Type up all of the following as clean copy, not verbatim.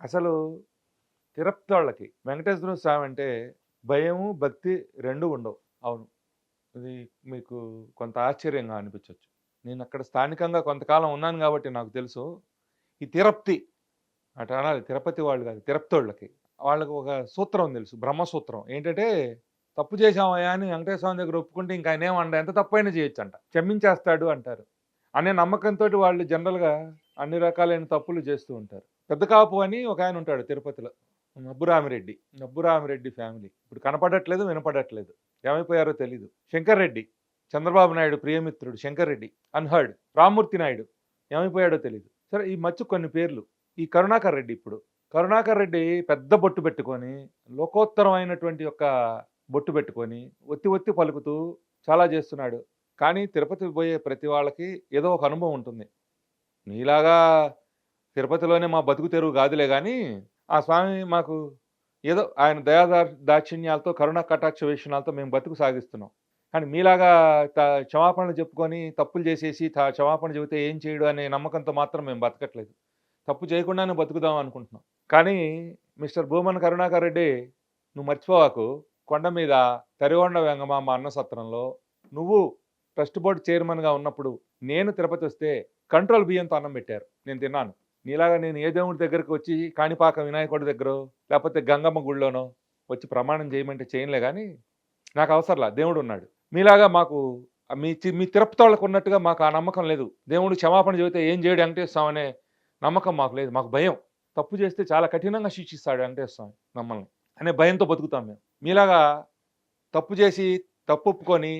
అసలు తిరుపతోళ్ళకి వెంకటేశ్వర స్వామి అంటే భయము, భక్తి 2 ఉండవు. అవును. ఇది మీకు కొంత ఆశ్చర్యంగా అనిపించొచ్చు. నేనక్కడ స్థానికంగా కొంతకాలం ఉన్నాను గాబట్టి నాకు తెలుసు. ఈ తిరప్తి అటు అనాలి. తిరుపతి వాళ్ళు గాదు. తిరుపతోళ్ళకి. వాళ్ళకి ఒక సూత్రం తెలుసు. బ్రహ్మసూత్రం. ఏంటంటే, తప్పు చేశామయ్యా అని వెంకటేశ్వర స్వామి దగ్గర ఒప్పుకుంటే ఇంక ఆయనేమనడు. ఎంత తప్పైనా చేయొచ్చంట. క్షమించేస్తాడు అంటారు. అనే నమ్మకంతోటి వాళ్ళు జనరల్‌గా అన్ని రకాలైన తప్పులు చేస్తూ ఉంటారు. పెద్ద కాపు అని ఒకాయన ఉంటాడు తిరుపతిలో. నబ్బురామిరెడ్డి. నబ్బురామిరెడ్డి ఫ్యామిలీ. ఇప్పుడు కనపడట్లేదు, వినపడట్లేదు. ఏమైపోయారో తెలీదు. శంకర్ రెడ్డి. చంద్రబాబు నాయుడు ప్రియమిత్రుడు శంకర్ రెడ్డి. అన్‌హర్డ్. రామ్మూర్తి నాయుడు. ఏమైపోయాడో తెలీదు. సరే ఈ మధ్య కొన్ని పేర్లు. ఈ కరుణాకర్ రెడ్డి ఇప్పుడు. కరుణాకర్ రెడ్డి పెద్ద బొట్టు పెట్టుకొని, లోకోత్తరమైనటువంటి యొక్క బొట్టు పెట్టుకొని, ఒత్తి ఒత్తి పలుకుతూ చాలా చేస్తున్నాడు. కానీ తిరుపతికి పోయే ప్రతి వాళ్ళకి ఏదో ఒక అనుభవం ఉంటుంది. నీలాగా తిరుపతిలోనే మా బతుకు తెరువు కాదులే గానీ, ఆ స్వామి మాకు ఏదో ఆయన దాక్షిణ్యాలతో, కరుణ కటాక్ష వీక్షణాలతో మేము బతుకు సాగిస్తున్నాం. కానీ మీలాగా క్షమాపణలు చెప్పుకొని, తప్పులు చేసేసి క్షమాపణ చెబితే ఏం చేయడు అనే నమ్మకంతో మాత్రం మేము బతకట్లేదు. తప్పు చేయకుండానే బతుకుదాం అనుకుంటున్నాం. కానీ మిస్టర్ భూమన్ కరుణాకర్ రెడ్డి, నువ్వు మర్చిపోవాకు. కొండ మీద తరిగొండ వెంగమాంబ అన్న సత్రంలో నువ్వు ట్రస్ట్ బోర్డు చైర్మన్‌గా ఉన్నప్పుడు నేను తిరుపతి వస్తే కంట్రోల్ బియ్యంతో అన్నం పెట్టారు. నేను తిన్నాను. నీలాగా నేను ఏ దేవుడి దగ్గరికి వచ్చి కాణిపాక వినాయకుడి దగ్గరో, లేకపోతే గంగమ్మ గుడిలోనో వచ్చి ప్రమాణం చేయమంటే చేయనులే గానీ, నాకు అవసరంలా. దేవుడు ఉన్నాడు. మీలాగా మాకు మీ తిరుపతోళ్ళకు ఉన్నట్టుగా మాకు ఆ నమ్మకం లేదు. దేవుడు క్షమాపణ చెబితే ఏం చేయడు వెంకటేశ్వర స్వామి అనే నమ్మకం మాకు లేదు. మాకు భయం. తప్పు చేస్తే చాలా కఠినంగా శిక్షిస్తాడు వెంకటేశ్వర స్వామి మమ్మల్ని అనే భయంతో బతుకుతాం మేము. మీలాగా తప్పు చేసి తప్పు ఒప్పుకొని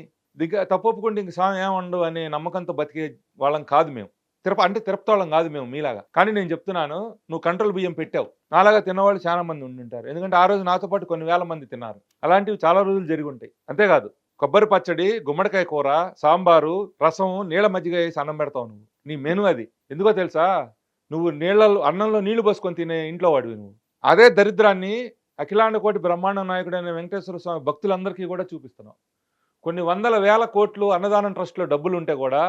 తప్పు ఒప్పుకుంటే ఇంక స్వామి ఏమండు అనే నమ్మకంతో బతికే వాళ్ళం కాదు మేము. తిరుపతోళ్ళం కాదు మేము మీలాగా. కానీ నేను చెప్తున్నాను, నువ్వు కంట్రోల్ బియ్యం పెట్టావు. నాలాగా తిన్నవాళ్ళు చాలా మంది ఉండుంటారు. ఎందుకంటే ఆ రోజు నాతో పాటు కొన్ని వేల మంది తిన్నారు. అలాంటివి చాలా రోజులు జరిగి ఉంటాయి. అంతేకాదు, కొబ్బరి పచ్చడి, గుమ్మడికాయ కూర, సాంబారు, రసం, నీళ్ళ మజ్జిగ వేసి అన్నం పెడతావు నువ్వు. నీ మెను అది. ఎందుకో తెలుసా? నువ్వు అన్నంలో నీళ్లు పోసుకొని తినే ఇంట్లో వాడివి నువ్వు. అదే దరిద్రాన్ని అఖిలాండ కోటి బ్రహ్మాండ నాయకుడైన వెంకటేశ్వర స్వామి భక్తులందరికీ కూడా చూపిస్తున్నావు. కొన్ని వందల వేల కోట్లు అన్నదానం ట్రస్ట్లో డబ్బులు ఉంటే కూడా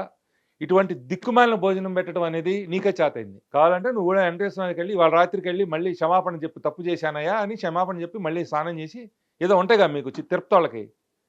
ఇటువంటి దిక్కుమాలిన భోజనం పెట్టడం అనేది నీకే చేతైంది. కావాలంటే నువ్వు కూడా వెంకటేశ్వర స్వామికి వెళ్ళి వాళ్ళ రాత్రికి వెళ్ళి మళ్ళీ క్షమాపణ చెప్పి తప్పు చేశానయ్యా అని క్షమాపణ చెప్పి మళ్ళీ స్నానం చేసి ఏదో ఉంటాయిగా మీకు తిరుపతోళ్ళకి.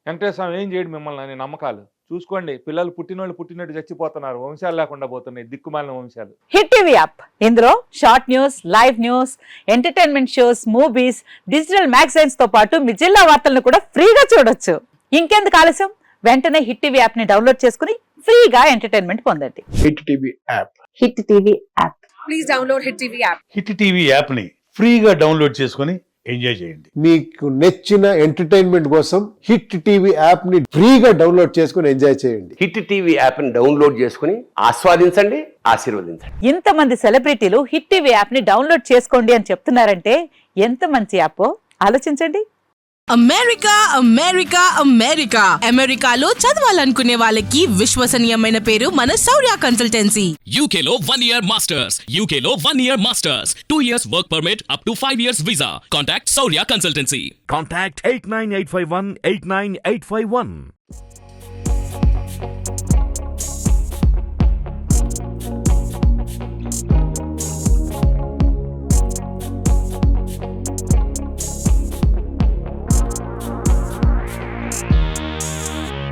వెంకటేశ్వర స్వామి ఏం చేయడు మిమ్మల్ని అనే నమ్మకాలు చూసుకోండి. పిల్లలు పుట్టినట్టు చచ్చిపోతున్నారు. వంశాలు లేకుండా పోతున్నాయి దిక్కుమాలిన వంశాలు. Hit TV app. ఇందులో short news, live news, entertainment shows, movies, digital magazines తో పాటు మీ జిల్లా వార్తలను కూడా ఫ్రీగా చూడొచ్చు. ఇంకెందుకు ఆలస్యం? వెంటనే హిట్ టీవీ యాప్ ని డౌన్లోడ్ చేసుకుని ఫ్రీగా ఎంటర్టైన్మెంట్ పొందండి. Hit TV app. Hit TV app. Please download hit TV app. Hit TV app ని ఫ్రీగా డౌన్లోడ్ చేసుకుని ఎంజాయ్ చేయండి. మీకు నచ్చిన ఎంటర్టైన్మెంట్ కోసం హిట్ టీవీ యాప్ ని ఫ్రీగా డౌన్లోడ్ చేసుకుని ఎంజాయ్ చేయండి. హిట్ టీవీ యాప్ ని డౌన్లోడ్ చేసుకుని ఆస్వాదించండి, ఆశీర్వదించండి. ఇంతమంది సెలబ్రిటీలు హిట్ టీవీ యాప్ ని డౌన్లోడ్ చేసుకోండి అని చెప్తున్నారంటే ఎంత మంచి యాప్ ఆలోచించండి. అమెరికా అమెరికా అమెరికా అమెరికాలో చదవాలనుకునే వాళ్ళకి విశ్వసనీయమైన పేరు మన శౌర్య కన్సల్టెన్సీ. UK లో 1 year masters. UK లో 1 year masters. 2 years work permit up to 5 years visa. Contact Saurya Consultancy. Contact 89851 89851.